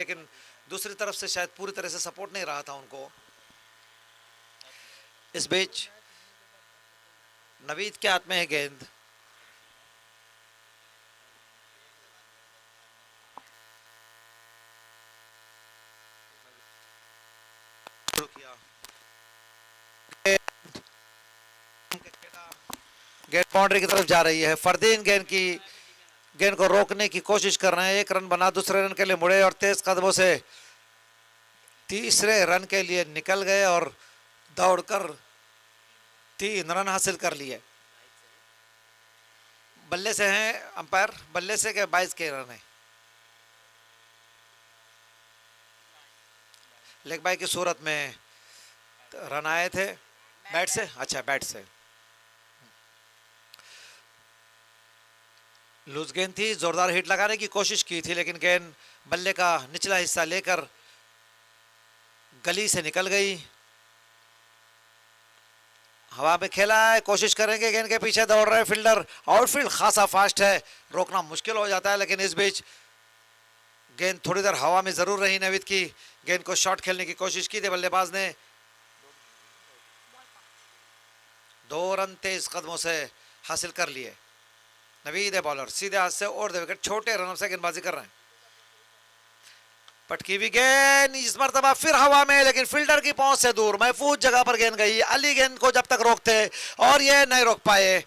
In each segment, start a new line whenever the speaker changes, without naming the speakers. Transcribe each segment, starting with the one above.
लेकिन दूसरी तरफ से शायद पूरी तरह से सपोर्ट नहीं रहा था उनको। इस बीच नवीद के हाथ में है गेंद। गेंद बाउंड्री की तरफ जा रही है। फरदीन गेंद को रोकने की कोशिश कर रहे हैं। एक रन बना, दूसरे रन के लिए मुड़े और तेज कदमों से तीसरे रन के लिए निकल गए और दौड़कर 3 रन हासिल कर लिए। बल्ले से हैं अंपायर, बल्ले से के 22 के रन है। लेग बाय की सूरत में रन आए थे। बैट से, अच्छा बैट से लूज गेंद थी, जोरदार हिट लगाने की कोशिश की थी लेकिन गेंद बल्ले का निचला हिस्सा लेकर गली से निकल गई। हवा में खेला है, कोशिश करेंगे, गेंद के पीछे दौड़ रहे फील्डर। आउटफील्ड खासा फास्ट है, रोकना मुश्किल हो जाता है लेकिन इस बीच गेंद थोड़ी देर हवा में जरूर रही नवीद की। गेंद को शॉट खेलने की कोशिश की थी बल्लेबाज ने। 2 रन तेज कदमों से हासिल कर लिए। नवीद है बॉलर, सीधे हाथ से और दे विकेट, छोटे रनों से गेंदबाजी कर रहे हैं। पटकी भी गेंद इस मरतबा फिर हवा में लेकिन फील्डर की पहुंच से दूर, महफूज जगह पर गेंद गई। अली गेंद को जब तक रोकते और ये नहीं रोक पाए।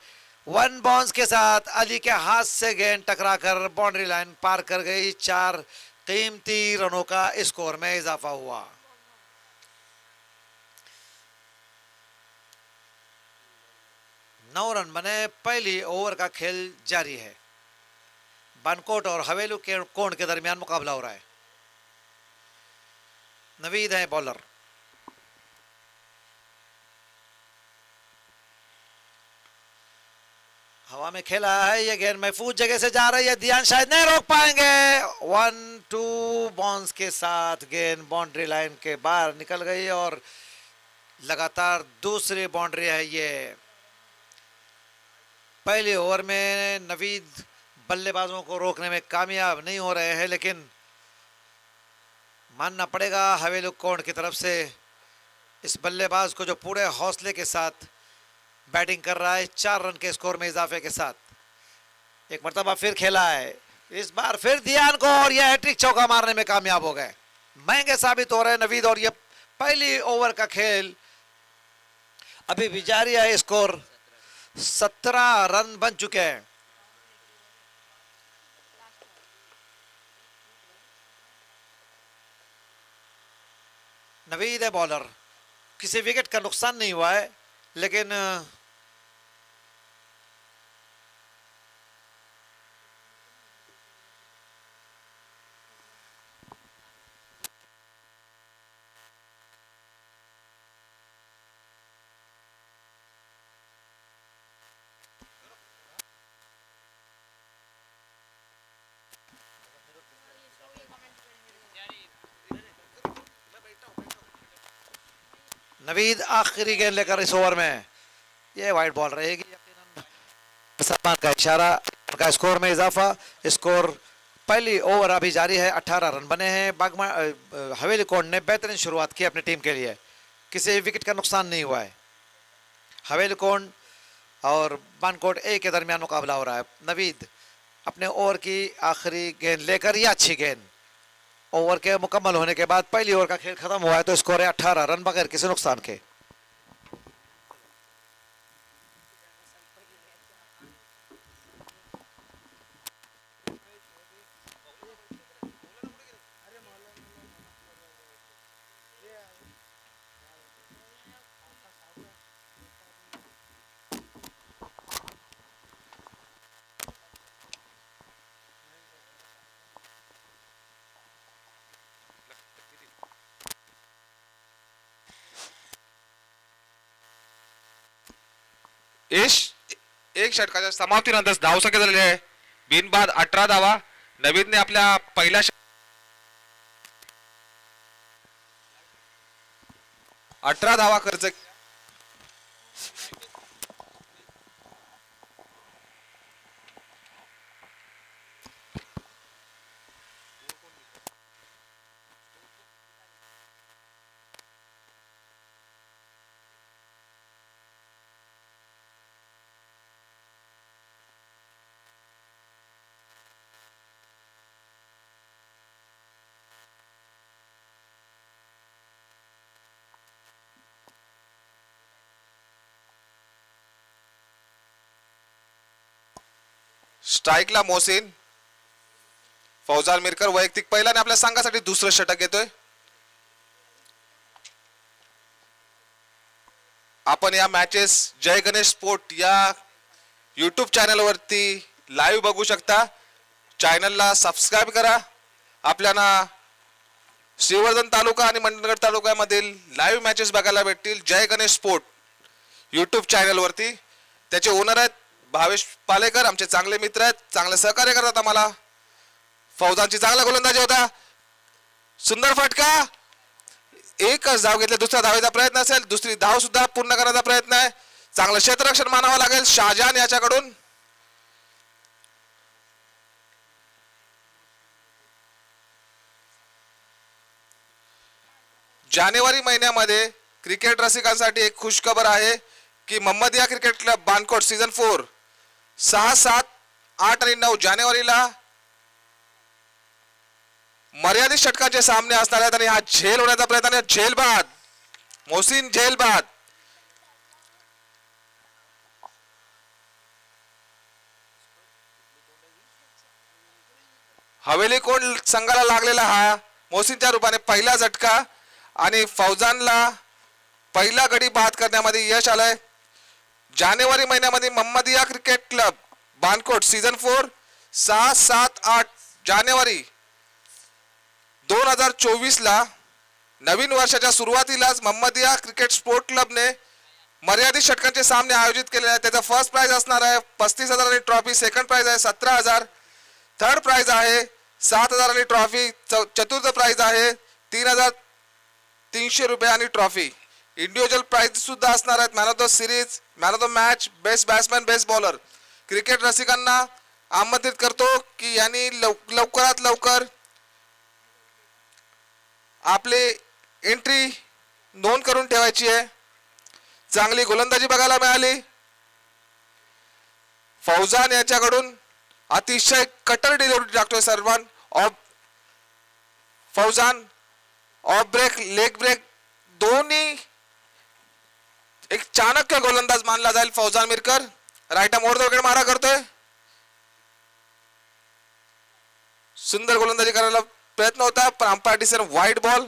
1 बाउंस के साथ अली के हाथ से गेंद टकराकर बाउंड्री लाइन पार कर गई। 4 कीमती रनों का स्कोर में इजाफा हुआ। नौ रन बने। पहली ओवर का खेल जारी है। बनकोट और हवेलू के कोण के दरमियान मुकाबला हो रहा है। नवीद है बॉलर। हवा में खेला है, ये गेंद महफूज जगह से जा रही है। ध्यान शायद नहीं रोक पाएंगे। 1-2 बाउंस के साथ गेंद बाउंड्री लाइन के बाहर निकल गई और लगातार दूसरी बाउंड्री है ये। पहले ओवर में नवीद बल्लेबाजों को रोकने में कामयाब नहीं हो रहे हैं लेकिन मानना पड़ेगा हवेलू कोण की तरफ से इस बल्लेबाज को जो पूरे हौसले के साथ बैटिंग कर रहा है। 4 रन के स्कोर में इजाफे के साथ एक मरतबा फिर खेला है। इस बार फिर ध्यान को और यह हैट्रिक चौका मारने में कामयाब हो गए। महंगे साबित हो रहे हैं नवीद और ये पहली ओवर का खेल अभी भी जारी है। स्कोर 17 रन बन चुके हैं। नवीद है बॉलर। किसी विकेट का नुकसान नहीं हुआ है लेकिन नवीद आखिरी गेंद लेकर इस ओवर में, ये वाइड बॉल रहेगी। सलमान का इशारा, का स्कोर में इजाफा। स्कोर पहली ओवर अभी जारी है। 18 रन बने हैं। बागमा हवेली कोण ने बेहतरीन शुरुआत की अपनी टीम के लिए। किसी विकेट का नुकसान नहीं हुआ है। हवेली कोण और बानकोट ए के दरमियान मुकाबला हो रहा है। नवीद अपने ओवर की आखिरी गेंद लेकर, ये अच्छी गेंद। ओवर के मुकम्मल होने के बाद पहली ओवर का खेल खत्म हुआ है तो स्कोर है 18 रन बगैर किसी नुकसान के।
एक षटकाच्या समाप्तीनंतर धावसंख्या झालेली आहे बिनबाद 18 धावा. नवीदने आपल्या पहिल्या 18 धावा खर्च
स्ट्राईकला मोहसिन. फौजान मिरकर वैयक्तिक पहिल्याने आपल्या संघासाठी दुसरं षटक येतोय. आपण या मॅचेस जय गणेश स्पोर्ट या यूट्यूब चॅनलवरती लाईव्ह बघू शकता. चॅनलला सबस्क्राईब करा. आपल्याला श्रीवर्धन तालुका आणि मंडणगड तालुक्यामधील लाईव्ह मॅचेस बघायला भेटतील जय गणेश स्पोर्ट यूट्यूब चॅनलवरती. त्याचे ओनर आहेत भावेश पालेकर, आमचे चांगले मित्र आहेत, चांगले सहकार्य करतात आम्हाला. फौजांची चांगला गोलंदाजी होता. सुंदर फटका. एकच धाव घेतले. दुसरा धावेचा प्रयत्न असेल. दुसरी धाव सुद्धा पूर्ण करण्याचा प्रयत्न आहे. चांगलं क्षेत्ररक्षण मानावं लागेल शाहजहान याच्याकडून. जानेवारी महिन्यामध्ये क्रिकेट रसिकांसाठी एक खुशखबर आहे की Mohammadia cricket club Bankot season 4 6, 7, 8 आणि 9 जानेवारीला मर्यादित षटकांचे सामने असणार आहेत आणि हा झेल होण्याचा प्रयत्न आहे. झेल बाद. मोहसिन झेल बाद. हवेली कोण संघाला लागलेला हा मोहसिनच्या रूपाने पहिला झटका आणि फौजानला पहिला गडी बाद करण्यामध्ये यश आलंय. जानेवारी महिन्यामध्ये Mohammadia cricket club Bankot season 4 6, 7, 8 जानेवारी 2024 ला नवीन वर्षाच्या सुरुवातीलाच मोहम्मदिया क्रिकेट स्पोर्ट क्लबने मर्यादित षटकांचे सामने आयोजित केले आहेत. त्याचा फर्स्ट प्राइज असणार आहे 35,000 आणि ट्रॉफी. सेकंड प्राइज आहे 17,000. थर्ड प्राइज आहे 7,000 आणि ट्रॉफी. चतुर्थ प्राइज आहे 3,300 रुपये आणि ट्रॉफी. इंडिव्हिज्युअल प्राइज सुद्धा असणार आहेत. Man of the series, man of the match, best batsman, best bowler. Cricket रसिकांना आमंत्रित करतो की यांनी लवकरात लवकर आपले एंट्री नोंद करून ठेवायची आहे. चांगली गोलंदाजी बघायला मिळाली. फौजान याच्याकडून अतिशय कटर डिलिव्हरी टाकतोय सर्वान. Fauzan off break, leg break दोन्ही एक चाणक्य गोलंदाज मानला जाईल Fauzan Mirkar. Right arm over the wicket मारा करतोय. सुंदर गोलंदाजी करायला प्रयत्न होता पण अंपायर डिसिजन वाईट बॉल.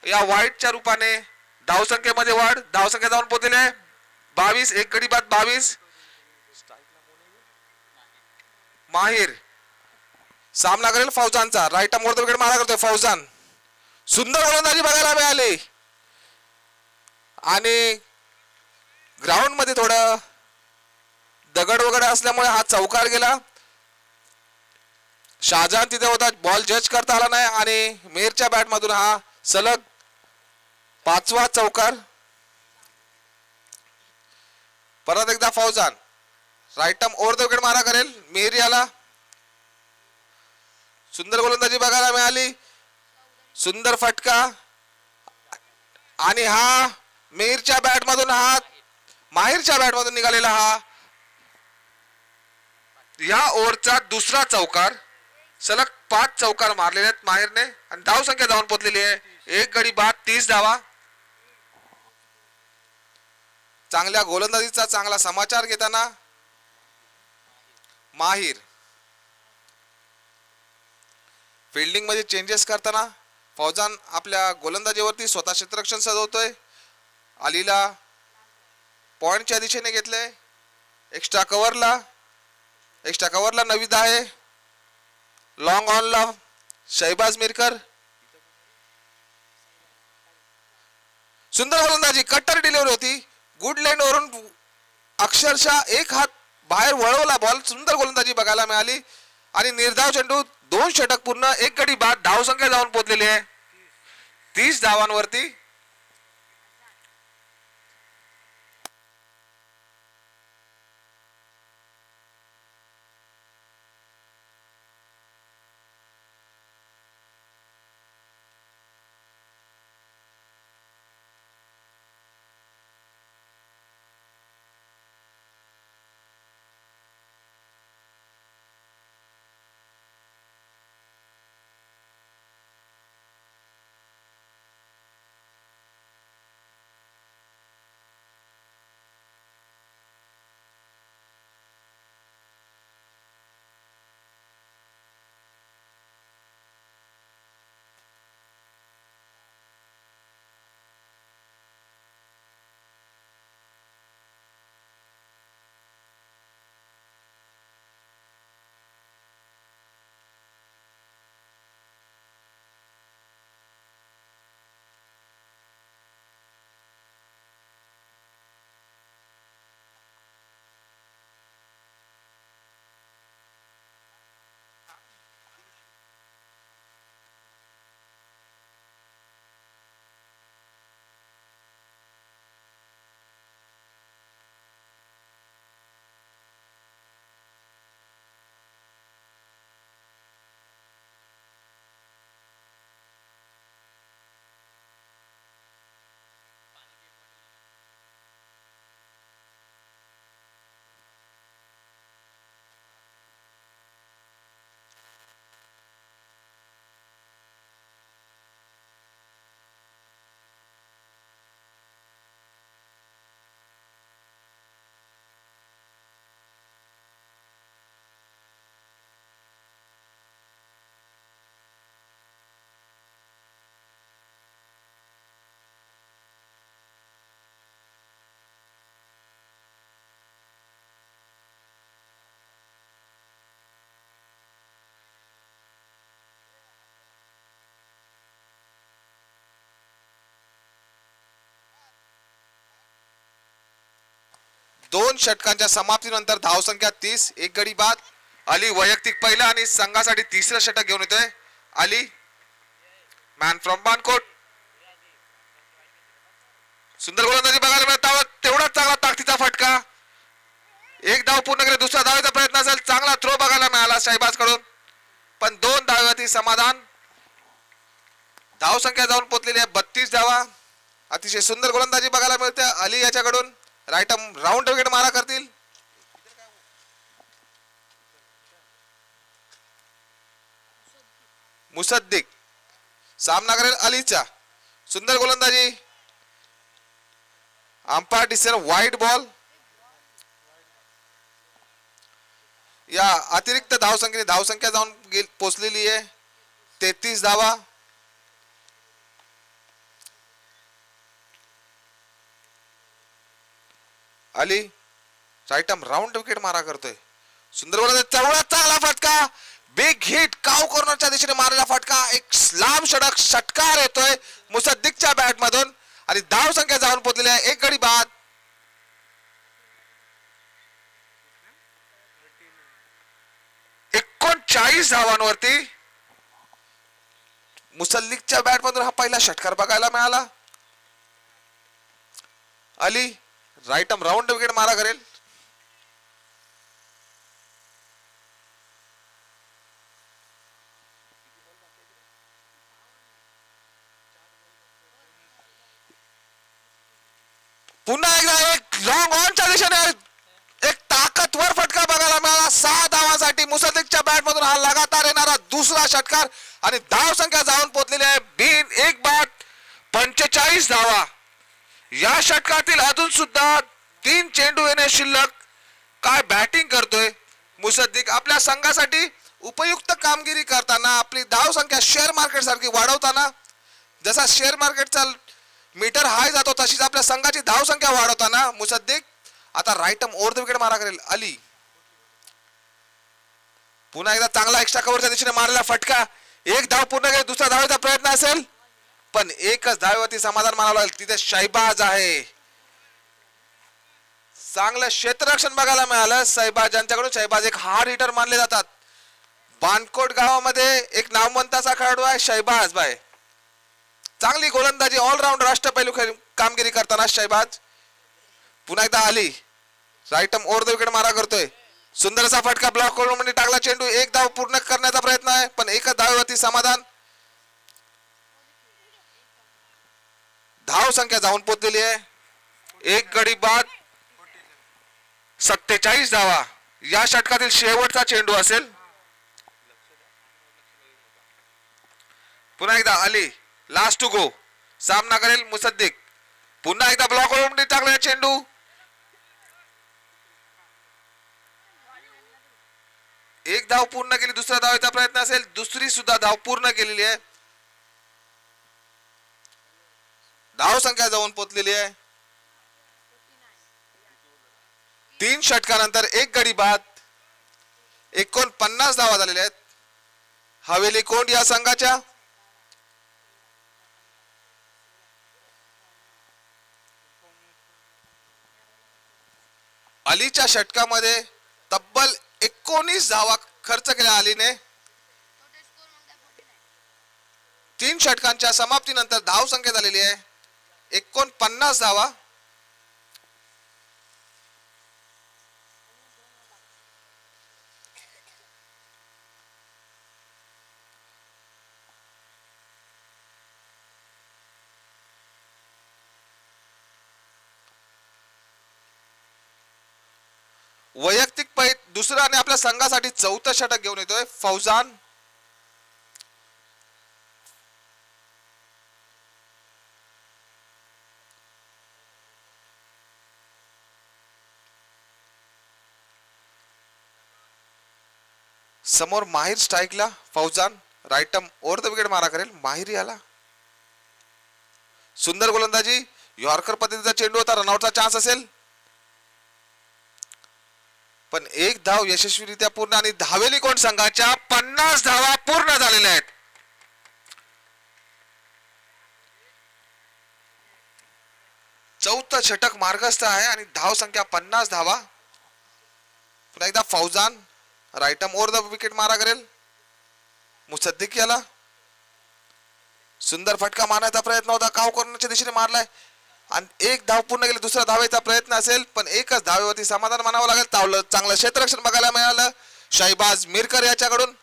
या वाईटच्या रूपाने धावसंख्येमध्ये वाढ. धावसंख्या जाऊन पोहोचले 22. एक गडी बाद 22. माहिर सामना करेल फौजानचा. Right arm over the wicket मारा करतोय फौजान. सुंदर गोलंदाजी बघायला मिळाली आणि ग्राउंड मध्ये थोडं दगड वगैरे असल्यामुळे हा चौकार गेला. शाहजहान तिथे होता. बॉल जज करता आला नाही आणि मेहरच्या बॅट मधून हा सलग 5वा चौकार. परत एकदा Fauzan right arm over the wicket मारा करेल. मेहर याला सुंदर गोलंदाजी बघायला मिळाली. सुंदर फटका आणि हा मेहरच्या बॅट मधून हा माहिरच्या बॅट मधून निघालेला हा या ओव्हरचा दुसरा चौकार. सलग 5 चौकार मारलेले आहेत माहिरने आणि धाव संख्या जाऊन पोहोचलेली आहे. एक गडी बाद 30 धावा. चांगल्या गोलंदाजीचा चांगला समाचार घेताना माहिर फिल्डिंग मध्ये चेंजेस करताना फौजान आपल्या गोलंदाजीवरती स्वतः क्षेत्ररक्षण सजवतोय. अलीला पॉइंटच्या दिशेने घेतले. एक्स्ट्रा कव्हरला नवीद आहे. लॉंग ऑनला शहबाज मिरकर. सुंदर गोलंदाजी, कट्टर डिलिव्हरी होती. गुड लँड वरून अक्षरशः एक हात बाहेर वळवला बॉल. सुंदर गोलंदाजी बघायला मिळाली आणि निर्धाव चेंडू 2 षटक पूर्ण. एक गडी बाद. धाव संख्या जाऊन पोहोचलेली आहे 30 धावांवरती. 2 षटकांच्या समाप्तीनंतर धावसंख्या 30, एक गडी बाद. अली वैयक्तिक पहिला आणि संघासाठी तिसरं षटक घेऊन येतोय. Ali man from Bankot. सुंदर गोलंदाजी बघायला मिळत. तेवढाच चांगला ताकदीचा फटका. एक धाव पूर्ण केले. दुसरा धावेचा प्रयत्न असेल. चांगला थ्रो बघायला मिळाला शहबाज कडून, पण 2 धावांवरती समाधान. धावसंख्या जाऊन पोहोचलेली आहे 32 धावा. अतिशय सुंदर गोलंदाजी बघायला मिळते अली याच्याकडून. राईट आर्म राऊंड विकेट मारा करतील. मुसद्दिक सामना करेल अलीचा. सुंदर गोलंदाजी. Umpire decision wide ball. या अतिरिक्त धावसंख्या जाऊन पोहोचलेली आहे 33 धावा. Ali right arm round wicket मारा करतोय. सुंदर गोलंदाजी. तेवढा चांगला फटका. बिग हिट काव कॉर्नरच्या दिशेने मारलेला फटका. एक लांब षटकार येतोय मुसद्दिकच्या बॅट मधून आणि धाव संख्या जाऊन पोहोचलेली आहे एक गडी बाद. एकोणचाळीस धावांवरती मुसद्दिकच्या बॅट मधून हा पहिला षटकार बघायला मिळाला. Ali right arm round wicket मारा करेल. पुन्हा एकदा एक लॉंग ऑनच्या दिशेने एक ताकदवर फटका बघायला मिळाला 6 धावांसाठी. मुसद्दिकच्या बॅट मधून हा लगातार येणारा दुसरा षटकार आणि धाव संख्या जाऊन पोहोचलेली आहे बिन एक बाद 45 धावा. या षटकातील अजून सुद्धा 3 चेंडू येणे शिल्लक. काय बॅटिंग करतोय मुसद्दिक. आपल्या संघासाठी उपयुक्त कामगिरी करताना आपली धाव संख्या शेअर मार्केट सारखी वाढवताना, जसा शेअर मार्केटचा मीटर हाय जातो तशीच आपल्या संघाची धाव संख्या वाढवताना मुसद्दिक आता right arm over the wicket मारा करेल. अली पुन्हा एकदा चांगला एक्स्ट्रा कव्हरच्या दिशेने मारलेला फटका. एक धाव पूर्ण केली. दुसरा धावेचा प्रयत्न असेल पण एकच धावेवरती समाधान मानावं लागेल. तिथे शहबाज आहे. चांगलं क्षेत्ररक्षण बघायला मिळालं शहबाज यांच्याकडून. शहबाज एक हार्ड हिटर मानले जातात. बानकोट गावामध्ये एक नामवंत असा खेळाडू आहे शहबाज भाई. चांगली गोलंदाजी ऑलराऊंड राष्ट्रपैलू कामगिरी करताना शहबाज. पुन्हा एकदा Ali right arm over the wicket मारा करतोय. सुंदर असा फटका ब्लॉक करून म्हणजे टाकला चेंडू. एक धाव पूर्ण करण्याचा प्रयत्न आहे पण एकच धावेवरती समाधान. धाव संख्या जाऊन पोहोचलेली आहे एक गडी बाद 47 धावा. या षटकातील शेवटचा चेंडू असेल. पुन्हा एकदा अली लास्ट टू गो. सामना करेल मुसद्दिक. पुन्हा एकदा ब्लॉक करून टाकला चेंडू. एक धाव पूर्ण केली. दुसरा धावेचा प्रयत्न असेल. दुसरी सुद्धा धाव पूर्ण केलेली आहे. धाव संख्या जाऊन पोहोचलेली आहे 3 षटकानंतर एक गडी बाद. 49 धावा झालेल्या आहेत हवेली कोंड या संघाच्या. अलीच्या षटकामध्ये तब्बल 19 धावा खर्च केल्या अलीने. 3 षटकांच्या समाप्तीनंतर धाव संख्या झालेली आहे 49 धावा. वैयक्तिक दुसरा आणि आपल्या संघासाठी 4थं षटक घेऊन येतोय फौजान. समोर माहिर स्ट्राईकला. Fauzan right arm over the wicket मारा करेल. माहिर याला. सुंदर गोलंदाजी. यॉर्कर पद्धतीचा चेंडू होता. रनआउटचा चान्स असेल पण एक धाव यशस्वीरित्या पूर्ण आणि हवेली कोंड संघाच्या 50 धावा पूर्ण झालेल्या आहेत. चौथं षटक मार्गस्थ आहे आणि धाव संख्या 50 धावा. पुन्हा एकदा Fauzan right arm over the wicket मारा करेल. मुसद्दिक याला सुंदर फटका मारण्याचा प्रयत्न होता, काव करण्याच्या दिशेने मारलाय आणि एक धाव पूर्ण केली. दुसरा धावेचा प्रयत्न असेल पण एकच धावेवरती समाधान मानावं लागेल. तावलं चांगलं क्षेत्ररक्षण बघायला मिळालं शाहिबाज मिरकर याच्याकडून.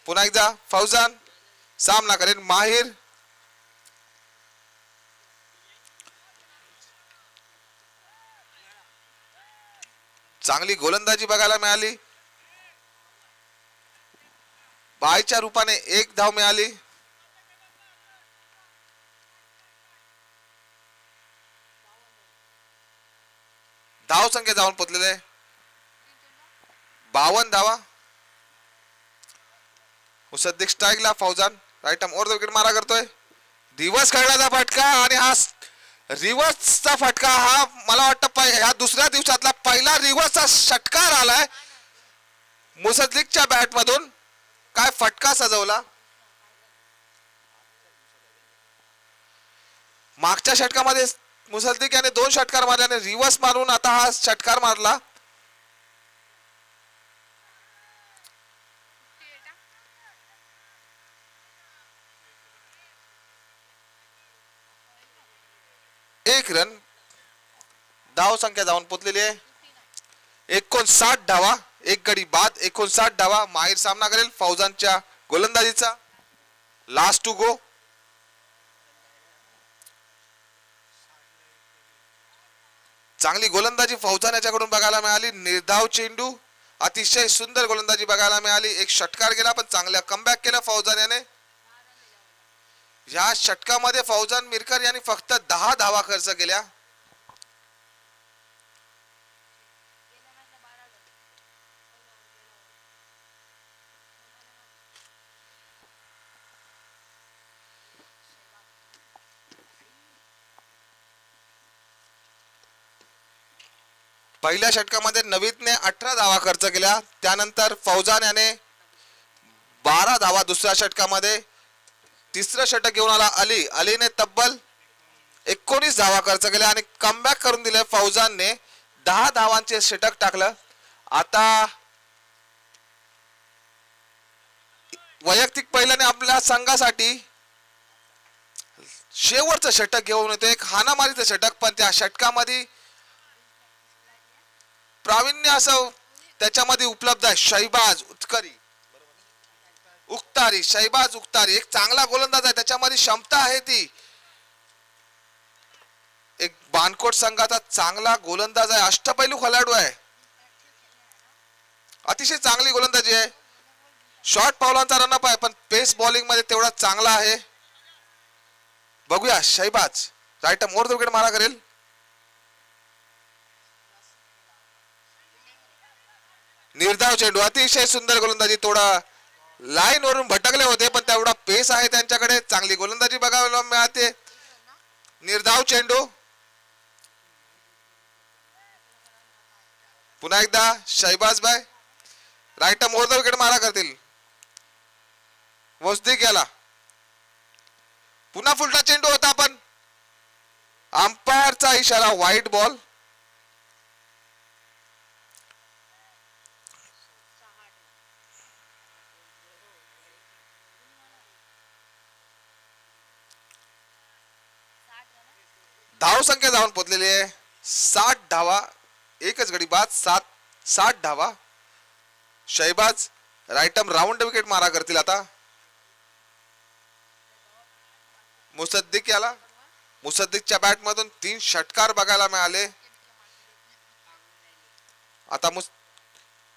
पुन्हा एकदा फौजान सामना करेल माहिर. चांगली गोलंदाजी बघायला मिळाली. बायच्या रूपाने एक धाव मिळाली. धाव संख्या जाऊन पोचलेले 52 धावा. मुसद्दिक स्ट्राईकला Fauzan right arm over the wicket मारा करतोय. दिवस खेळण्याचा फटका आणि हा रिव्हर्सचा फटका. हा मला वाटतं ह्या दुसऱ्या दिवसातला पहिला रिव्हर्सचा षटकार आलाय मुसद्दिकच्या बॅट मधून. काय फटका सजवला. मागच्या षटकामध्ये मुसद्दिक याने 2 षटकार मारल्याने रिव्हर्स मारून आता हा षटकार मारला. एक रन. धाव संख्या जाऊन पोचलेली आहे 59 धावा. एक गडी बाद 59 धावा. माहिर सामना करेल फौजानच्या गोलंदाजीचा. Last two go. चांगली गोलंदाजी फौजान याच्याकडून बघायला मिळाली. निर्धाव चेंडू, अतिशय सुंदर गोलंदाजी बघायला मिळाली. एक षटकार गेला पण चांगला कमबॅक केला फौजान याने. या षटकामध्ये फौजान मिरकर यांनी फक्त 10 धावा खर्च केल्या. पहिल्या षटकामध्ये नवीदने 18 धावा खर्च केल्या. त्यानंतर फौजान याने 12 धावा दुसऱ्या षटकामध्ये. तिसरं षटक घेऊन आला अलीने तब्बल 19 धावा खर्च केल्या आणि कमबॅक करून दिले फौजानने. 10 धावांचे षटक टाकलं. आता वैयक्तिक पहिल्याने आपल्या संघासाठी शेवटचं षटक घेऊन येतो. एक हाणामारीचं षटक पण त्या षटकामध्ये प्रावीण्य असं त्याच्यामध्ये उपलब्ध आहे. शहिबाज उक्तारी शहिबाज उक्तारी एक चांगला गोलंदाज आहे. त्याच्यामध्ये क्षमता आहे ती. एक बानकोट संघाचा चांगला गोलंदाज आहे. अष्टपैलू खेळाडू आहे. अतिशय चांगली गोलंदाजी आहे. शॉर्ट पावलांचा रनअप आहे पण पेस बॉलिंग मध्ये तेवढा चांगला आहे. बघूया शहिबाज राईटम ओव्हर द विकेट मारा करेल. निर्धाव चेंडू, अतिशय सुंदर गोलंदाजी. थोडा लाईन वरून भटकले होते पण तेवढा पेस आहे त्यांच्याकडे. चांगली गोलंदाजी बघायला मिळते. निर्धाव चेंडू. पुन्हा एकदा शहिबाज भाई राईटम ओव्हर द विकेट मारा करतील. मुसद्दिक याला पुन्हा फुलटा चेंडू होता पण अंपायरचा इशारा व्हाईट बॉल. धाव संख्या जाऊन पोचलेली आहे 60 धावा. एकच गडी बाद 60 धावा. शहिबाज राईटम राऊंड विकेट मारा करतील. आता मुसद्दिक याला मुसद्दिकच्या बॅट मधून 3 षटकार बघायला मिळाले. आता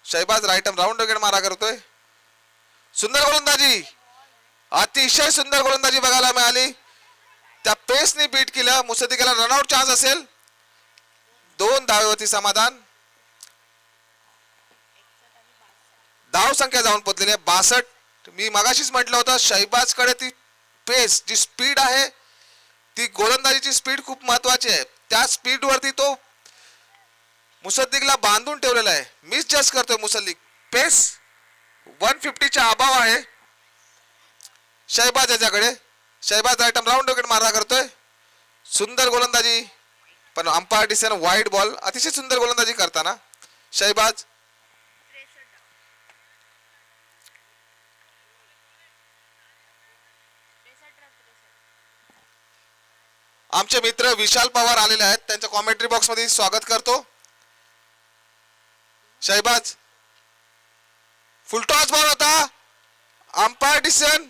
शहिबाज राईटम राऊंड विकेट मारा करतोय. सुंदर गोलंदाजी, अतिशय सुंदर गोलंदाजी बघायला मिळाली. त्या पेसने बीट केलं. मुसद्दिकला रनआउट चान्स असेल. 2 धावेवरती समाधान. धाव संख्या जाऊन पोचलेली आहे 62. मी मगाशीच म्हटलं होतं शहिबाज कडे ती पेस जी स्पीड आहे ती गोलंदाजीची स्पीड खूप महत्वाची आहे. त्या स्पीड वरती तो मुसद्दिकला बांधून ठेवलेला आहे. मिस जस्ट करतोय मुसद्दिक. पेस 150च्या अभाव आहे. शहबाज याच्याकडे. शहबाज राईट राऊंड विकेट मारा करतोय. सुंदर गोलंदाजी, पण अंपायर डिसिजन वाईड बॉल. अतिशय सुंदर गोलंदाजी करताना शहबाज. आमचे मित्र विशाल पवार आलेले आहेत, त्यांच्या कॉमेंट्री बॉक्स मध्ये स्वागत करतो. शहबाज फुलटॉस बॉल होता. Umpire decision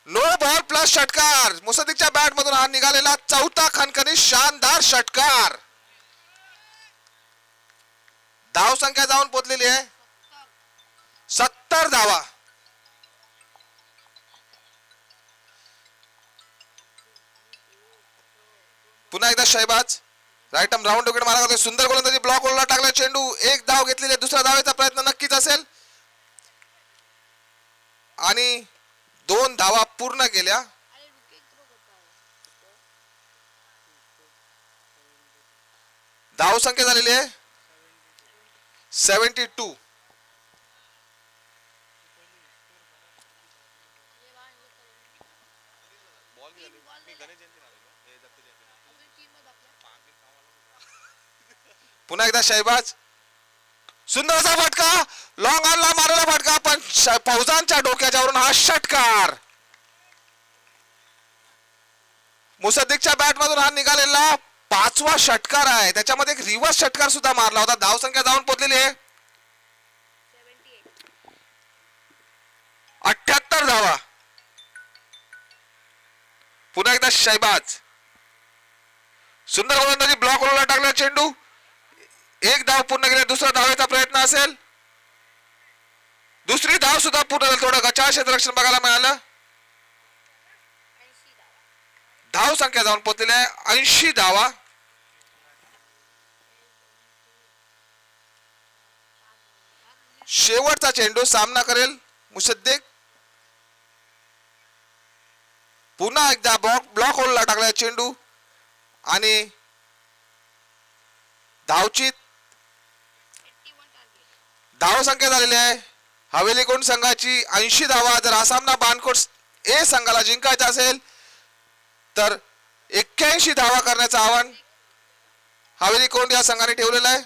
no ball plus षटकार. मुसद्दीकच्या बॅट मधून हा निघालेला चौथा खणखणी शानदार षटकार. धाव संख्या जाऊन पोहोचलेली आहे 70 धावा. पुन्हा एकदा Shahbaz right arm round wicket मारा करतोय. सुंदर गोलंदाजी, ब्लॉक ओला टाकला चेंडू. एक धाव घेतलेली आहे. दुसऱ्या धावेचा प्रयत्न नक्कीच असेल आणि 2 धावा पूर्ण केल्या. धाव संख्या झालेली आहे 72. पुन्हा एकदा शहबाज, सुंदर असा फटका, लॉंग ऑनला मारलेला फटका, पण फौजांच्या डोक्याच्यावरून हा षटकार. मुसद्दीकच्या बॅट मधून हा निघालेला 5वा षटकार आहे. त्याच्यामध्ये एक रिव्हर्स षटकार सुद्धा मारला होता. धाव संख्या जाऊन पोहोचलेली आहे 78 धावा. पुन्हा एकदा शहबाज, सुंदर गोलंदाजी, ब्लॉक ओला टाकला चेंडू. एक धाव पूर्ण केली. दुसरा धावेचा प्रयत्न असेल. दुसरी धाव सुद्धा पूर्ण झाली. थोडं गचाळ क्षेत्ररक्षण बघायला मिळालं. धाव संख्या जाऊन पोहोचलेली आहे 80 धावा. शेवटचा चेंडू सामना करेल मुसद्दीक. पुन्हा एकदा ब्लॉक होलला टाकला चेंडू आणि धावची धाव संख्या झालेली आहे हवेली कोंड संघाची 80 धावा. जर हा सामना बानकोट ए संघाला जिंकायचा असेल तर 81 धावा करण्याचं आव्हान हवेली कोंड या संघाने ठेवलेलं आहे.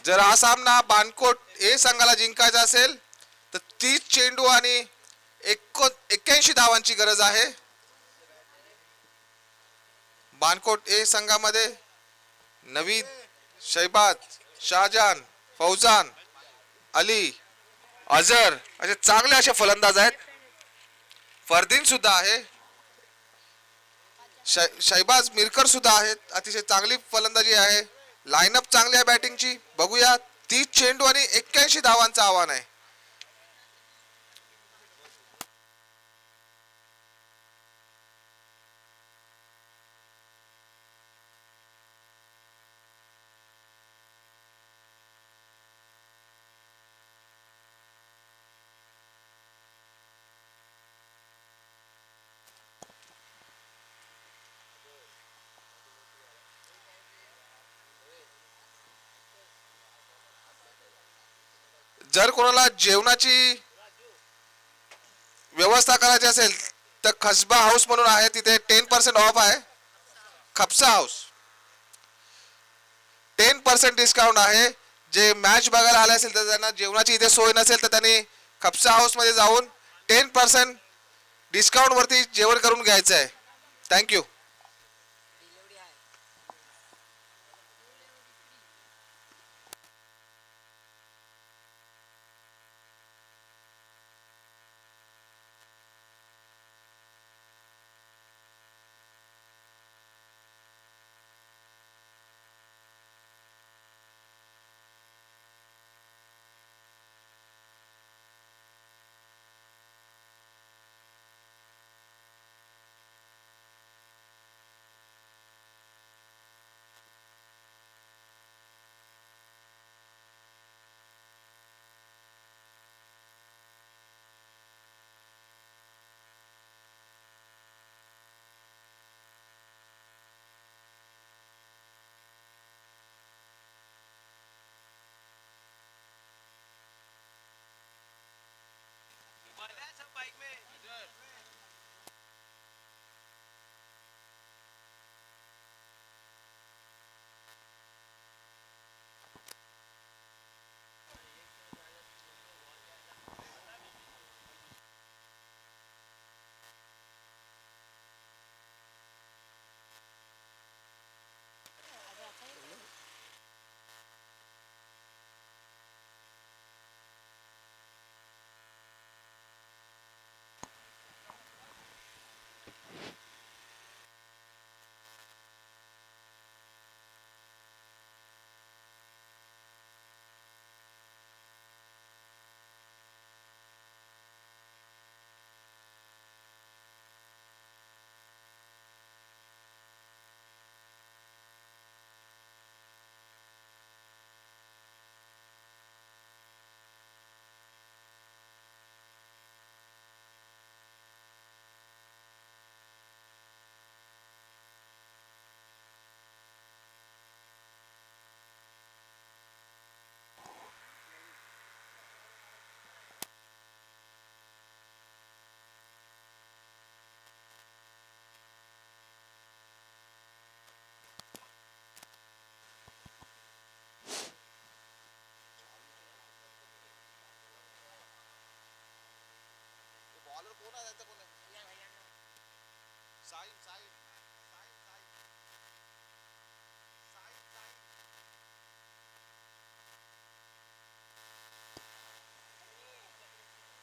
जर हा सामना बानकोट ए संघाला जिंकायचा असेल तर 30 चेंडू आणि 81 धावांची गरज आहे. बानकोट ए संघामध्ये नवीद, शहबाज, शाहजान, फौजान, अली, अजहर असे चांगले असे फलंदाज आहेत. फरदीन सुद्धा आहे. शहबाज मिरकर सुद्धा आहेत. अतिशय चांगली फलंदाजी आहे. लाईनअप चांगली आहे बॅटिंगची. बघूया 30 चेंडू आणि 81 धावांचं आव्हान आहे. जर कोणाला जेवणाची व्यवस्था करायची असेल तर खसबा हाऊस म्हणून आहे, तिथे 10% ऑफ आहे. खपसा हाऊस 10% डिस्काउंट आहे. जे मॅच बघायला आले असेल तर त्यांना जेवणाची इथे सोय नसेल तर त्यांनी खपसा हाऊस मध्ये जाऊन 10% डिस्काउंट वरती जेवण करून घ्यायचं आहे. थँक्यू.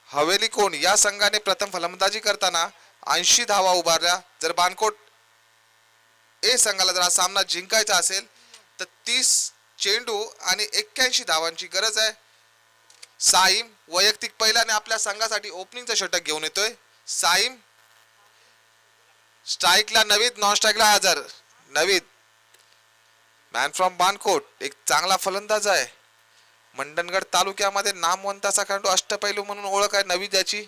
हवेली कोण या संघाने प्रथम फलंदाजी करताना 80 धावा उभारल्या. जर बानकोट ए संघाला जर हा सामना जिंकायचा असेल तर 30 चेंडू आणि 81 धावांची गरज आहे. साईम वैयक्तिक पहिल्याने आपल्या संघासाठी ओपनिंगचा षटक घेऊन येतोय. साईम स्ट्राईकला नवीद, नॉन स्ट्राईकला आझर. नवीद मॅन फ्रॉम बानकोट एक चांगला फलंदाज आहे. मंडणगड तालुक्यामध्ये नामवंत असा खेळाडू, अष्टपैलू म्हणून ओळख आहे नवीद याची.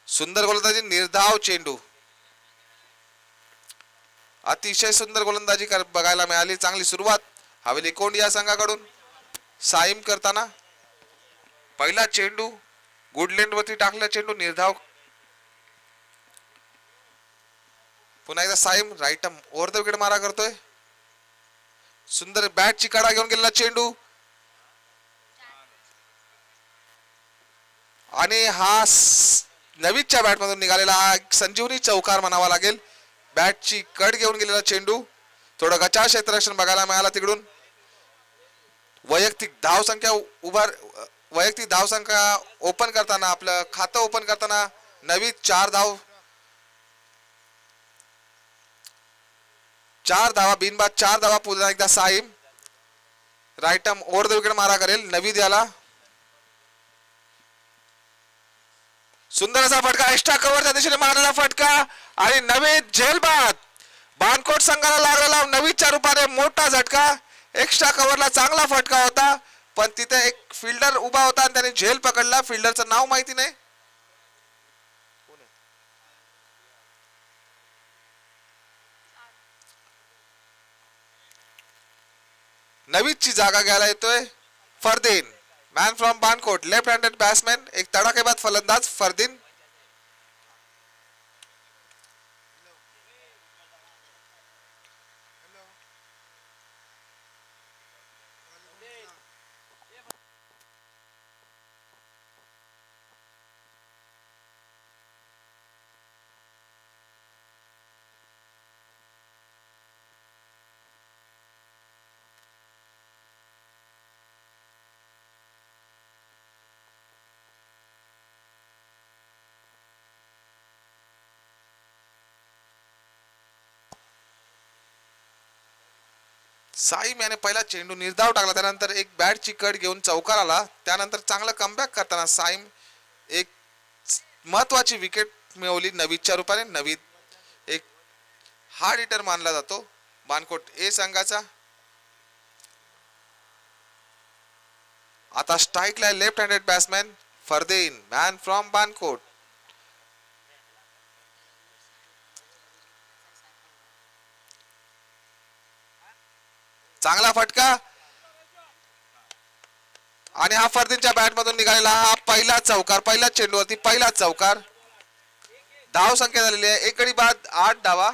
सुंदर गोलंदाजी, निर्धाव चेंडू, अतिशय सुंदर गोलंदाजी बघायला मिळाली. चांगली सुरुवात हवेली कोंड या संघाकडून. साईम करताना पहिला चेंडू गुडलँड वरती टाकला, चेंडू निर्धाव. पुन्हा एकदा Saim right over the wicket मारा करतोय. सुंदर बॅटची कडा घेऊन गेलेला चेंडू आणि हा नवीदच्या बॅट मधून निघालेला संजीवनी चौकार म्हणावा लागेल. बॅटची कड घेऊन गेलेला चेंडू. थोडं गचाळ क्षेत्ररक्षण बघायला मिळाला तिकडून. वैयक्तिक धावसंख्या ओपन करताना, आपलं खातं ओपन करताना नवीद 4 धावा बिनबाद 4 धावा. पुन्हा एकदा Saim right arm over the wicket मारा करेल नवीद याला. सुंदर असा फटका, एक्स्ट्रा कव्हरच्या दिशेने मारलेला फटका आणि नवीद झेलबाद. बानकोट संघाला लागलेला नवीदच्या रूपाने मोठा झटका. एक्स्ट्रा कव्हरला चांगला फटका होता, पण तिथे एक फिल्डर उभा होता आणि त्याने झेल पकडला. फिल्डरचं नाव माहिती नाही. नवीदची जागा घ्यायला येतोय Fardeen. Man from Bankot left handed batsman, एक तडाखेबाज फलंदाज फरदीन. साईम याने पहिला चेंडू निर्धाव टाकला, त्यानंतर एक बॅटची कट घेऊन चौकार आला. त्यानंतर चांगला कमबॅक करताना साईम एक महत्वाची विकेट मिळवली नवीदच्या रूपाने. नवीद एक हार्ड हिटर मानला जातो बानकोट ए संघाचा. आता स्ट्राईकला left handed batsman Fardeen man from Bankot. चांगला फटका आणि हा फरदीनच्या बॅट मधून निघालेला हा पहिला चौकार. पहिला चेंडूवरती पहिला चौकार. धाव संख्या झालेली आहे 1 गडी बाद 8 धावा.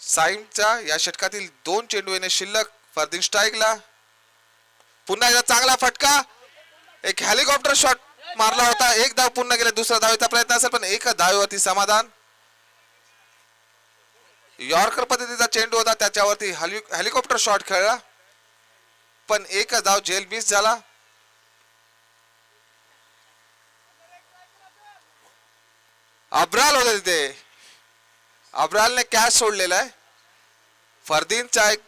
साईमच्या या षटकातील 2 चेंडू येणे शिल्लक. फरदीन स्ट्राईकला. पुन्हा एकदा चांगला फटका. एक हेलिकॉप्टर शॉट मारला होता. एक धाव पूर्ण केला. दुसरा धावेचा प्रयत्न असेल पण एका धावेवरती समाधान. यॉर्कर पद्धतीचा चेंडू होता, त्याच्यावरती हेलिकॉप्टर शॉट खेळला पण एक धाव झेल मिस झाला. अब्राल होता तिथे. अब्रालने कॅच सोडलेला आहे. फरदीनचा एक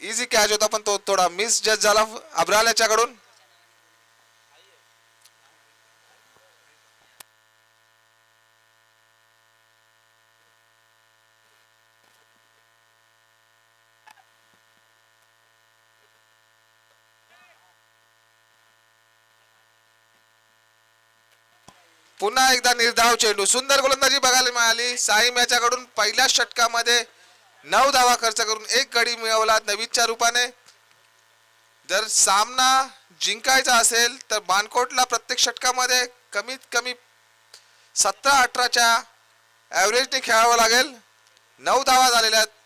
इझी कॅच होता पण तो थोडा मिस जज झाला अब्राल याच्याकडून. पुन्हा एकदा निर्धाव चेंडू. सुंदर गोलंदाजी बघायला मिळाली साईम याच्याकडून. पहिल्या षटकामध्ये 9 धावा खर्च करून 1 गडी मिळवला नवीदच्या रूपाने. जर सामना जिंकायचा असेल तर बानकोटला प्रत्येक षटकामध्ये कमीत कमी 17-18च्या ॲव्हरेजने खेळावं लागेल. 9 धावा झालेल्या आहेत.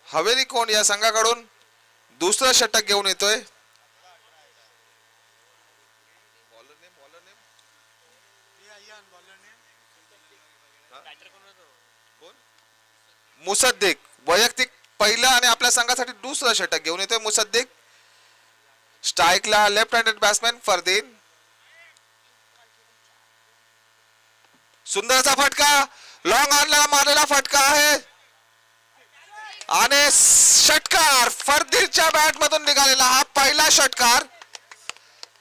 हवेली कोण या संघाकडून दुसरा षटक घेऊन येतोय. मुसद्दिक वैयक्तिक पहिला आणि आपल्या संघासाठी दुसरा षटक घेऊन येतोय मुसद्दिक. स्ट्राईकला लेफ्ट हँडेड बॅट्समॅन फरदीन. सुंदरचा फटका. लॉंग ऑनला मारलेला फटका आहे आणि षटकार फरदीनच्या बॅट मधून निघालेला हा पहिला षटकार.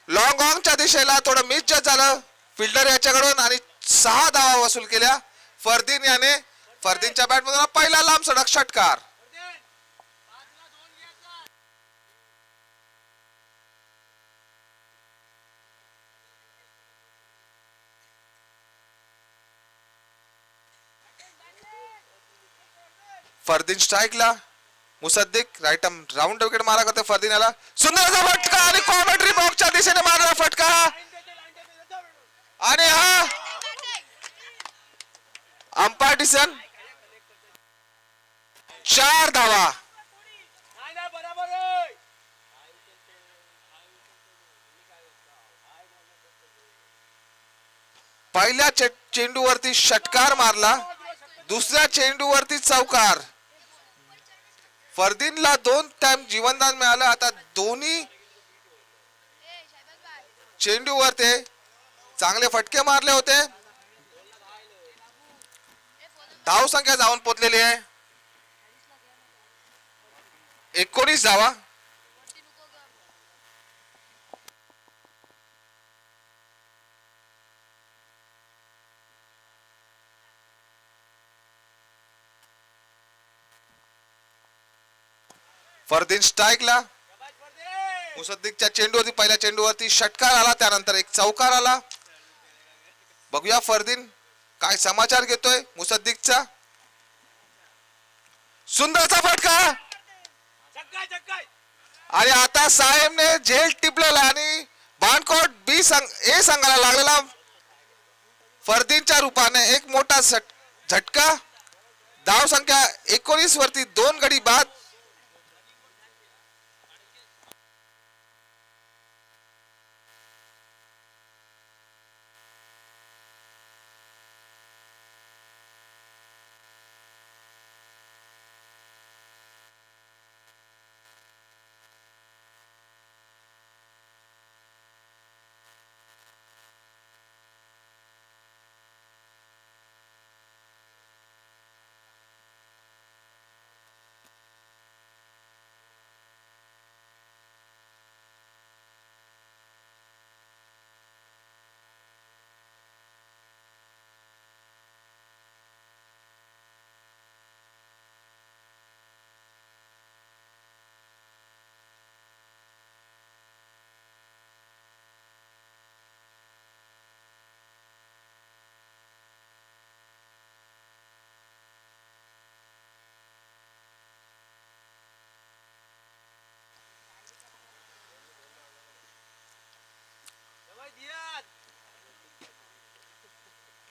लॉंग ऑनच्या दिशेला थोडं मिस जज झालं फिल्डर याच्याकडून आणि 6 धावा वसूल केल्या फरदीन याने. फरदीनच्या बॅट मधून पहिला लांब सडक षटकार. फरदीन स्ट्राईकला. Musaddiq right arm round wicket मारा करते फरदीन याला. सुंदरचा फटका आणि कॉमेंट्री बॉक्सच्या दिशेने मारला फटका आणि हा अंपायर डिसिजन. 4 धावा. पहिल्या चेंडूवरती षटकार मारला. दुसऱ्या चेंडूवरती चौकार. फरदीनला 2 टाइम जीवनदान मिळालं. आता दोन्ही चेंडूवर ते चांगले फटके मारले होते. धाव संख्या जाऊन पोचलेली आहे 19 धावा. फरदीन स्ट्राईकला. मुसद्दीकच्या चेंडूवरती पहिल्या चेंडूवरती षटकार आला, त्यानंतर एक चौकार आला. बघूया फरदीन काय समाचार घेतोय मुसद्दीकचा. सुंदरचा फटका आणि आता साहेबने झेल टिपलेला आणि बाणकोट बी ए संघाला लागलेला फरदीनच्या रूपाने एक मोठा झटका. धाव संख्या 19 वरती 2 गडी बाद.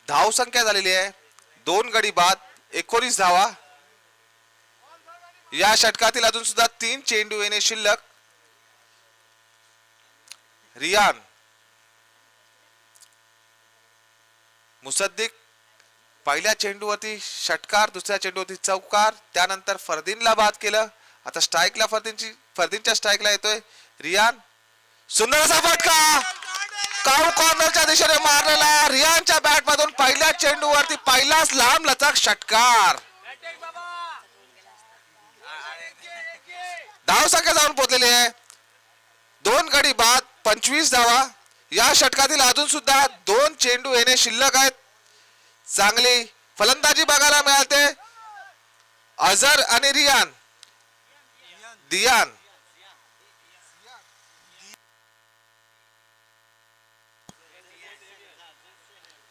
धाव संख्या झालेली आहे 2 गडी बाद 19 धावा. या षटकातील अजून सुद्धा 3 चेंडू येणे शिल्लक. रियान, मुसद्दीक पहिल्या चेंडूवरती षटकार, दुसऱ्या चेंडूवरती चौकार, त्यानंतर फरदीनला बाद केलं. आता स्ट्राईकला फरदीनच्या स्ट्राईकला येतोय रियान. सुंदर असा फटका काऊ कॉर्नरच्या दिशेने मारलेला. रियानच्या बॅट मधून पहिल्या चेंडूवरती पहिलाच लांब लचक षटकार. धाव संख्या जाऊन पोहोचलेली आहे 2 गडी बाद 25 धावा. या षटकातील अजून सुद्धा 2 चेंडू येणे शिल्लक आहेत. चांगली फलंदाजी बघायला मिळाले अझर आणि दियान.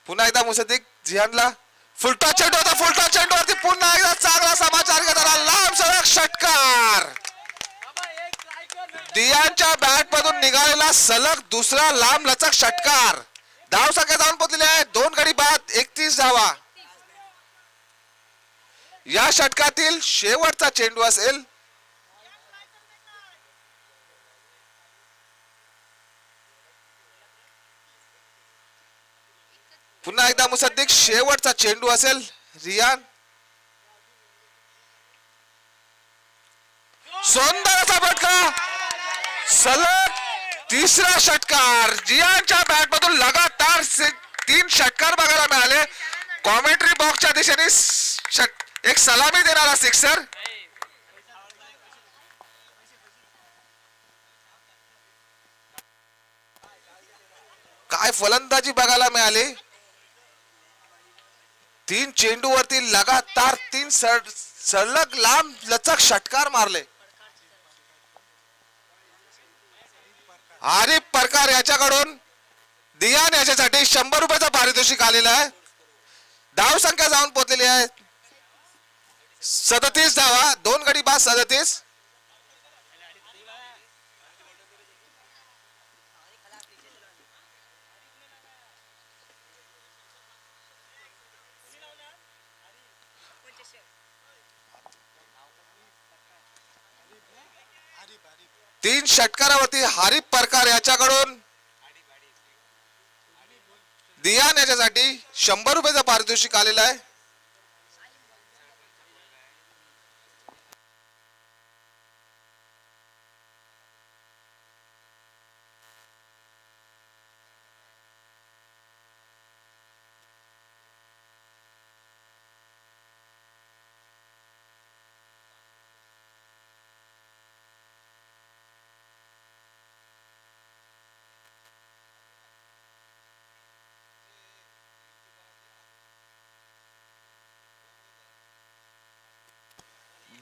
पुन्हा एकदा मुसद्दीक जिहानला फुलटा चेंडू होता. फुलटा चेंडूवरती पुन्हा एकदा चांगला समाचार घेताना लांब सडक षटकार. दियानच्या बॅट मधून निघालेला सलग दुसरा लांब लचक षटकार. धाव संख्या जाऊन पोहोचलेली आहे 2 गडी बाद 31 धावा. या षटकातील शेवटचा चेंडू असेल. पुन्हा एकदा मुसद्दीक शेवटचा चेंडू असेल. रियान, सुंदर असा फटका, सलग तिसरा षटकार. जियानच्या बॅट मधून लगातार 3 षटकार बघायला मिळाले. कॉमेंट्री बॉक्सच्या दिशेने एक सलामी देणारा सिक्सर. काय फलंदाजी बघायला मिळाली. 3 चेंडूवरती लगातार 3 सलग लांब लचक षटकार मारले. हरीफ परकार याच्याकडून दियान याच्यासाठी 100 रुपयाचा पारितोषिक आलेला आहे. धाव संख्या जाऊन पोहोचलेली आहे 37 धावा. 2 गडी बाद 37. तीन षटकारावरती हरीफ परकार याच्याकडून दियान याच्यासाठी 100 रुपयाचा पारितोषिक आलेला आहे.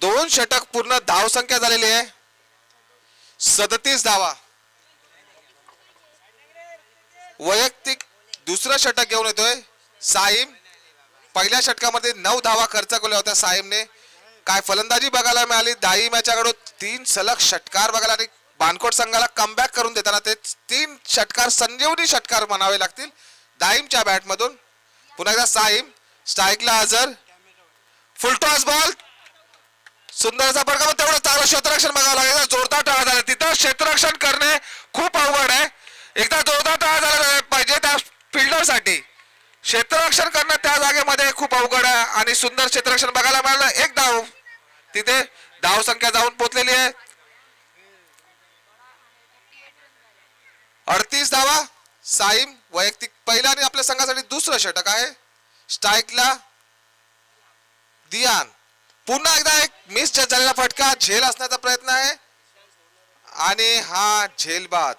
2 षटक पूर्ण, धावसंख्या झालेली आहे 37 धावा. वैयक्तिक दुसरं षटक घेऊन येतोय साईम. पहिल्या षटकामध्ये 9 धावा खर्च केल्या होत्या साईमने. काय फलंदाजी बघायला मिळाली दाईम याच्याकडून. 3 सलग षटकार बघायला आणि बानकोट संघाला कमबॅक करून देताना ते 3 षटकार संजीवनी षटकार म्हणावे लागतील दाईमच्या बॅट मधून. पुन्हा एकदा साईम स्ट्राईकला हजर. फुलटॉस बॉल, सुंदर असा फटका, तेवढं चांगलं क्षेत्ररक्षण बघावं लागेल. जोरदार टाळा झाला तिथं. क्षेत्ररक्षण करणे खूप अवघड आहे. एकदा जोरदार टाळा झाला पाहिजे त्या फिल्डरसाठी. क्षेत्ररक्षण करणं त्या जागेमध्ये खूप अवघड आहे आणि सुंदर क्षेत्ररक्षण बघायला मिळालं. 1 धाव तिथे. धाव संख्या जाऊन पोहोचलेली आहे 38 धावा. साईम वैयक्तिक पहिला आणि आपल्या संघासाठी दुसरं षटक आहे. स्ट्राईकला दियान. पुन्हा एकदा एक मिस झालेला फटका, झेल असण्याचा प्रयत्न आहे आणि हा झेल बाद.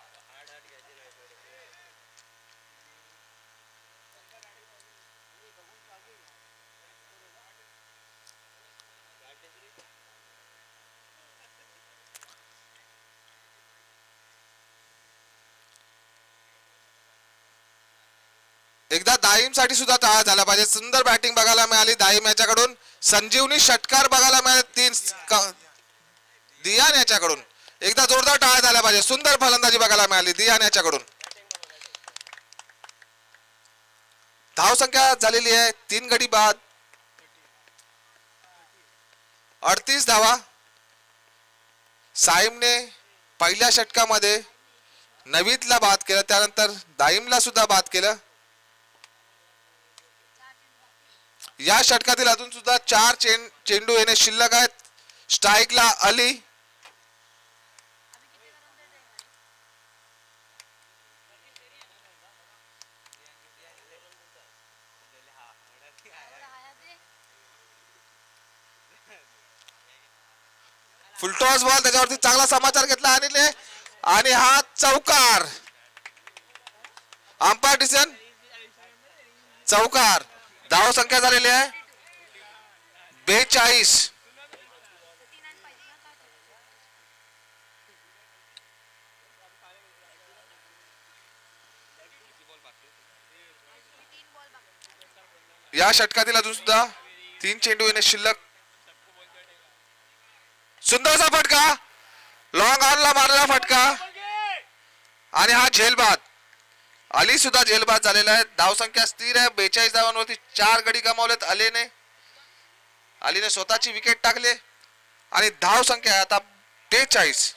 एकदा दाईम साठी सुद्धा टाळा झाला पाहिजे. सुंदर बॅटिंग बघायला मिळाली दाईम याच्याकडून. संजीवनी षटकार बघायला मिळाले 3 दियान याच्याकडून. एकदा जोरदार टाळा झाला पाहिजे. सुंदर फलंदाजी बघायला मिळाली दियान याच्याकडून. धाव संख्या झालेली आहे 3 गडी बाद 38 धावा. साईमने पहिल्या षटकामध्ये नवीदला बाद केलं, त्यानंतर दाईमला सुद्धा बाद केलं. या षटकातील अजून सुद्धा 4 चेंडू येणे शिल्लक आहेत. स्ट्राईकला अली. फुलटॉस बॉल, त्याच्यावरती चांगला समाचार घेतला अनिलने आणि हा चौकार. अंपायर डिसिजन चौकार. धाव संख्या झालेली आहे 42. या षटकातील अजून सुद्धा 3 चेंडू येणे शिल्लक. सुंदरसा फटका, लॉंग ऑनला मारलेला फटका आणि हा झेलबाद. अली सुद्धा झेलबाद झालेला आहे. धाव संख्या स्थिर आहे 42 धावांवरती. 4 गडी गमावलेत अलीने स्वतःची विकेट टाकले आणि धाव संख्या आहे आता 43.